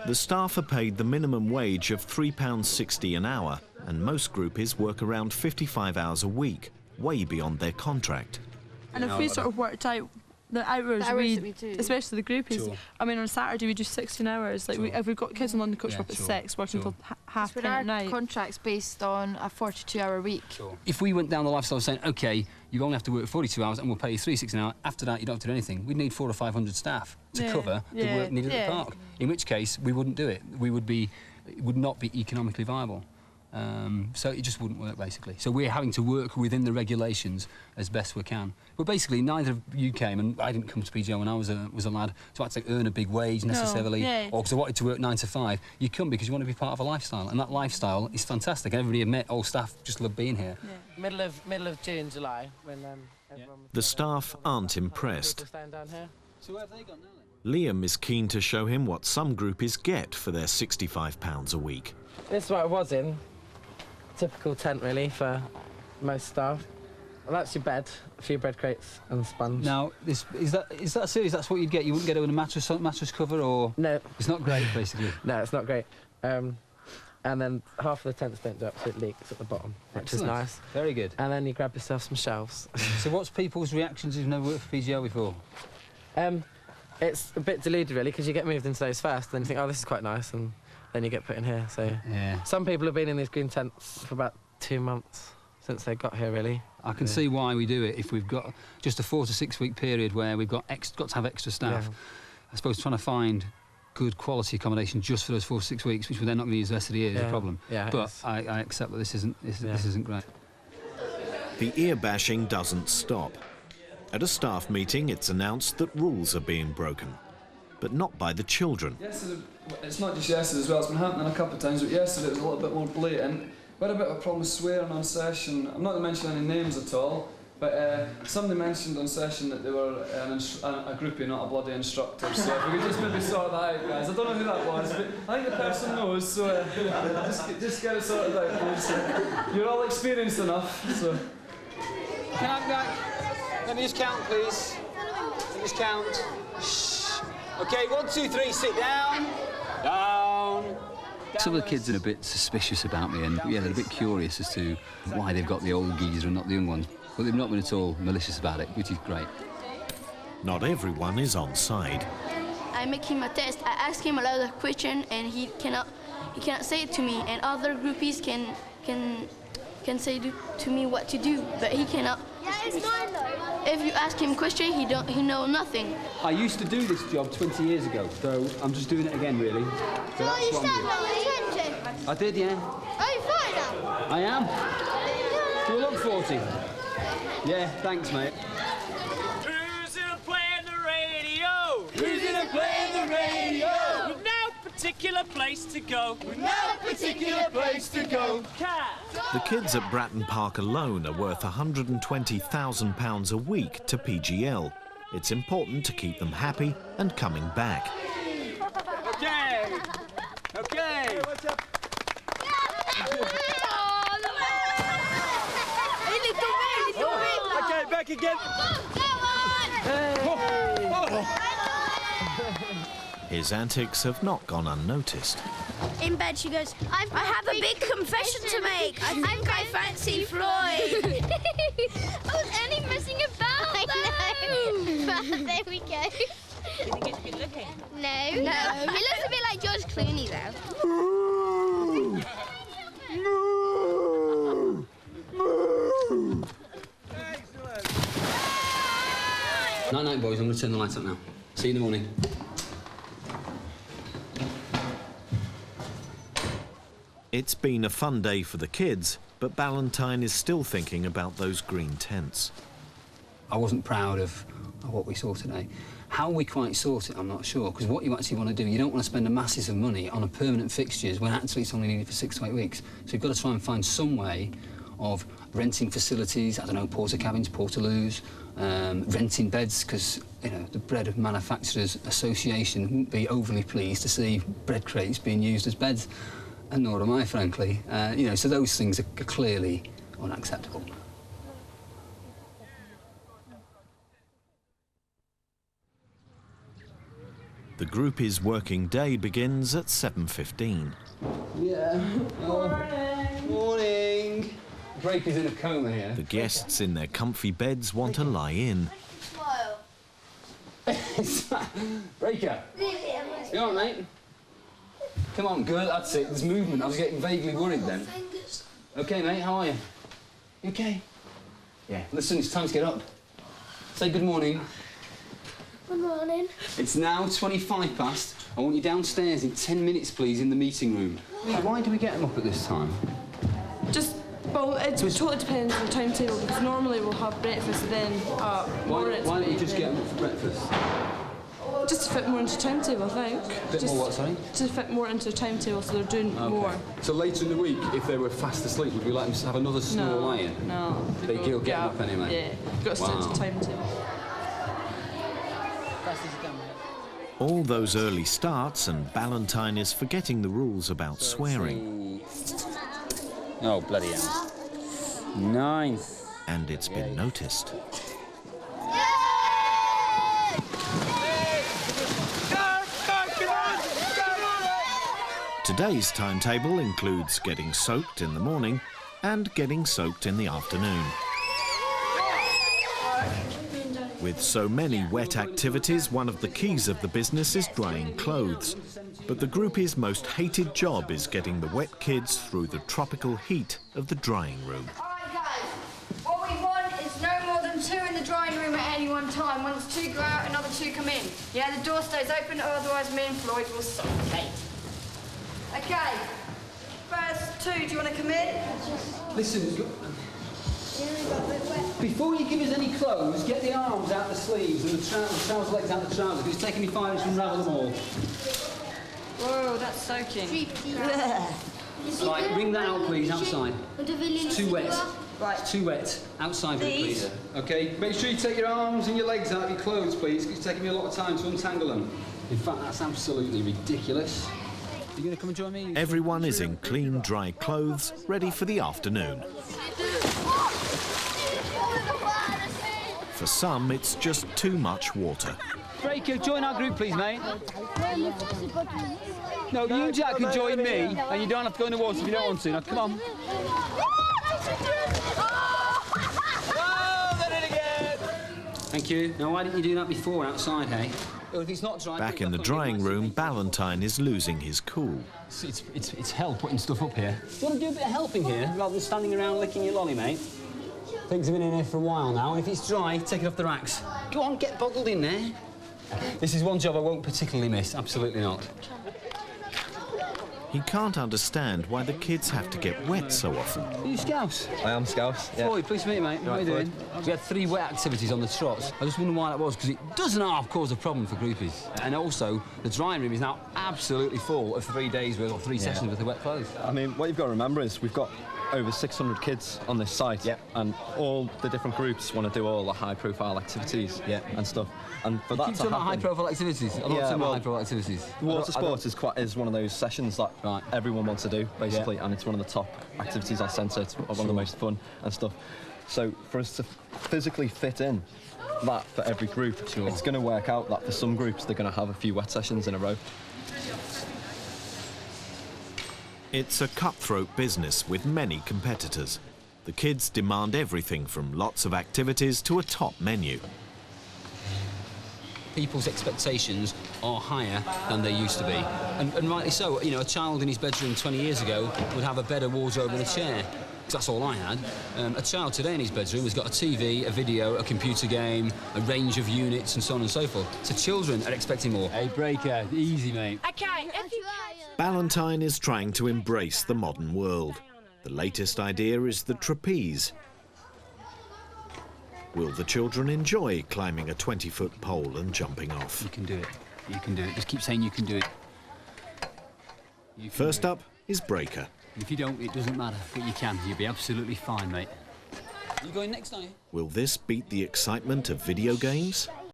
The staff are paid the minimum wage of £3.60 an hour, and most groupies work around 55 hours a week, way beyond their contract. And if we sort of worked out the hours we do, especially the groupies, sure. I mean, on Saturday we do 16 hours. Like, if we've got kids in London Coach up at 6, working until half 10 at night. Our contract's based on a 42-hour week. Sure. If we went down the lifestyle of saying, OK, you only have to work 42 hours and we'll pay you £3.60 an hour, after that you don't have to do anything, we'd need 400 or 500 staff to cover the work needed at the park. In which case, we wouldn't do it. It would not be economically viable. So it just wouldn't work, basically. So we're having to work within the regulations as best we can. But basically, neither of you came, and I didn't come to PGL when I was a lad, so I had to earn a big wage necessarily, or because I wanted to work 9 to 5. You come because you want to be part of a lifestyle, and that lifestyle is fantastic. Everybody I met, all staff, just love being here. Yeah. Middle of June, July, when everyone... The staff aren't impressed. So where have they gone now, then? Liam is keen to show him what some groupies get for their £65 a week. This is what I was in. Typical tent, really, for most staff. Well, that's your bed, a few bread crates and a sponge. Now, is that serious? That's what you'd get? You wouldn't get a mattress cover, or...? No. It's not great, basically. No, it's not great. And then half of the tents don't do absolute leaks at the bottom, which is nice. Very good. And then you grab yourself some shelves. So what's people's reactions who've never worked for PGL before? It's a bit deluded, really, because you get moved into those first, and then you think, oh, this is quite nice, and then you get put in here. So some people have been in these green tents for about 2 months since they got here, really. I can see why we do it. If we've got just a 4 to 6 week period where we've got to have extra staff, I suppose trying to find good quality accommodation just for those 4 to 6 weeks, which we're then not going to use the rest of the year, is a problem. Yeah, but I accept that this isn't great. The ear bashing doesn't stop. At a staff meeting, it's announced that rules are being broken, but not by the children. Yesterday, it's not just yesterday as well, it's been happening a couple of times, but yesterday it was a little bit more blatant. We had a bit of a problem with swearing on session. I'm not going to mention any names at all, but somebody mentioned on session that they were a groupie, not a bloody instructor, so if we could just maybe sort that out, guys. I don't know who that was, but I think the person knows, so just get it sorted out, please. You're all experienced enough, so... Can I go? Let me just count, please. Let me just count. Shh. OK, 1, 2, 3, sit down. Down. Some of the kids are a bit suspicious about me, and they're a bit curious as to why they've got the old geezer and not the young ones. But they've not been at all malicious about it, which is great. Not everyone is on side. I make him a test. I ask him a lot of questions, and he cannot say it to me. And other groupies can say to me what to do, but he cannot. Yeah, it's mine though. If you ask him a question, he know nothing. I used to do this job 20 years ago, so I'm just doing it again, really. So you started at 20? I did, yeah. Oh, you're 40 now? I am. Do I look 40? Yeah, thanks, mate. Who's gonna play the radio? Who's gonna play the radio? With no particular place to go. With no particular place to go. The kids at Boreatton Park alone are worth £120,000 a week to PGL. It's important to keep them happy and coming back. Okay. Okay. What's up? Okay, back again. His antics have not gone unnoticed. In bed, she goes, I have a big confession to make. I think I fancy Floyd. Was Annie messing about? I know. But there we go. Do you think it's good looking? No. He looks a bit like George Clooney, though. Night-night, boys. I'm going to turn the lights up now. See you in the morning. It's been a fun day for the kids, but Ballantyne is still thinking about those green tents. I wasn't proud of what we saw today. How we quite sort it, I'm not sure, because what you actually want to do, you don't want to spend a masses of money on a permanent fixtures when actually it's only needed for 6 to 8 weeks. So you've got to try and find some way of renting facilities, I don't know, porter cabins, portaloos, renting beds, because, you know, the Bread Manufacturers Association wouldn't be overly pleased to see bread crates being used as beds, and nor am I, frankly. You know, so those things are clearly unacceptable. The The groupies' working day begins at 7:15. Yeah. Morning. Morning. Breaker's in a coma here. The guests in their comfy beds want to lie in. Breaker. You all right, mate? Come on, good, that's it. There's movement. I was getting vaguely worried then. OK, mate, how are you? You OK? Yeah. Listen, it's time to get up. Say good morning. Good morning. It's now 25 past. I want you downstairs in 10 minutes, please, in the meeting room. Why do we get them up at this time? Well, it totally depends on the timetable, because normally we'll have breakfast then at Why don't you just get them up for breakfast? Just to fit more into the timetable, I think. More what, sorry? To fit more into the timetable, so they're doing more. So later in the week, if they were fast asleep, would we let them have another snore lie-in? No. They'll get them up anyway? Yeah, got to stick to the timetable. All those early starts, and Ballantyne is forgetting the rules about swearing. Oh, bloody hell. 9. And it's been noticed. Today's timetable includes getting soaked in the morning and getting soaked in the afternoon. With so many wet activities, one of the keys of the business is drying clothes. But the groupie's most hated job is getting the wet kids through the tropical heat of the drying room. All right, guys. What we want is no more than 2 in the drying room at any one time. Once 2 go out, another 2 come in. Yeah, the door stays open, otherwise me and Floyd will suffocate. OK. First 2, do you want to come in? Listen, before you give us any clothes, get the arms out the sleeves and the trouser legs out the trousers, because it's taking me 5 minutes to unravel them all. Whoa, that's soaking. Right, bring that out, please, outside. It's too wet. Right. It's too wet. Outside, please. OK, make sure you take your arms and your legs out of your clothes, please, because it's taking me a lot of time to untangle them. In fact, that's absolutely ridiculous. Are you going to come and join me? Everyone is in clean, dry clothes, ready for the afternoon. For some, it's just too much water. Breaker, join our group, please, mate. No, you, Jack, can join me, and you don't have to go in the water if you don't want to. Now, come on. Thank you. Now, why didn't you do that before outside, hey? Well, if it's not dry, back in the drying room, Ballantyne is losing his cool. It's hell putting stuff up here. Do you want to do a bit of helping here, rather than standing around licking your lolly, mate? Things have been in here for a while now, and if it's dry, take it off the racks. Go on, get boggled in there. This is one job I won't particularly miss, absolutely not. He can't understand why the kids have to get wet so often. Are you Scouse? I am Scouse, yeah. Floyd, pleased to meet you, mate. How are you doing? We had 3 wet activities on the trots. I just wonder why that was, because it doesn't half cause a problem for groupies. And also, the drying room is now absolutely full of 3 days' worth or 3 sessions worth of wet clothes. I mean, what you've got to remember is we've got over 600 kids on this site, and all the different groups want to do all the high-profile activities and stuff. And for that to happen, high-profile activities. I don't high-profile activities. Water sports is one of those sessions that everyone wants to do, basically, and it's one of the top activities on centre. It's one of the most fun and stuff. So for us to physically fit in that for every group, it's going to work out that for some groups they're going to have a few wet sessions in a row. It's a cutthroat business with many competitors. The kids demand everything from lots of activities to a top menu. People's expectations are higher than they used to be. And rightly so. You know, a child in his bedroom 20 years ago would have a better wardrobe and a chair, because that's all I had. A child today in his bedroom has got a TV, a video, a computer game, a range of units, and so on and so forth. So children are expecting more. Hey, Breaker, easy, mate. OK, if you... Ballantyne is trying to embrace the modern world. The latest idea is the trapeze. Will the children enjoy climbing a 20-foot pole and jumping off? You can do it. You can do it. Just keep saying you can do it. First up is Breaker. If you don't, it doesn't matter. But you can. You'll be absolutely fine, mate. You going next, are you? Will this beat the excitement of video games?